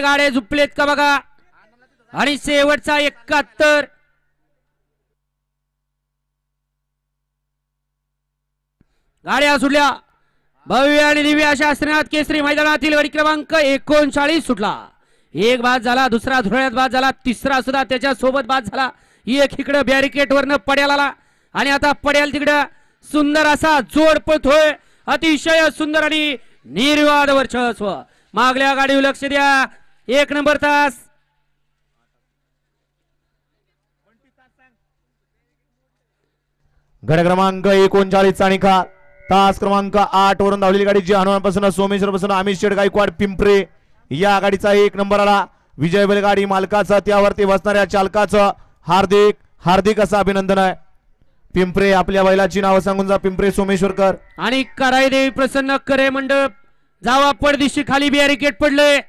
गाड्या झुपलेत का बघा आणि शेवटचा 71 गाड्या सुटल्या भव्य आणि दिव्य अशा श्रीनाथ केसरी मैदानातील गडी क्रमांक 39 सुटला। एक बाद झाला, दुसरा धुळ्यात बाद झाला, तिसरा सुद्धा त्याच्या सोबत बाद झाला। एक इकडे बॅरिकेड वरनं पड्याला आला आणि आता पड्याल तिकडे सुंदर असा जोड पळतोय, अतिशय सुंदर आणि निर्वाद वर्चस्व। मागल्या गाडीवर लक्ष द्या, 1 नंबर तास गड क्रमांक 39 चा निकाल। तास क्रमांक 8 वरून धावलेली गाडी जी हनुमानपासून सोमेश्वर पासून अमित शेठ गायकवाड पिंपरे या गाडीचा 1 नंबर आला। विजय बैलगाडी मालकाचा त्यावरती बसणाऱ्या चालकाचं हार्दिक हार्दिक असं अभिनंदन आहे। पिंपरे आपल्या बैलाची नाव सांगून जा, पिंपरे सोमेश्वरकर आणि कराई देवी प्रसन्न करे मंडप जावा पडदिशी खाली बॅरिकेड पडले।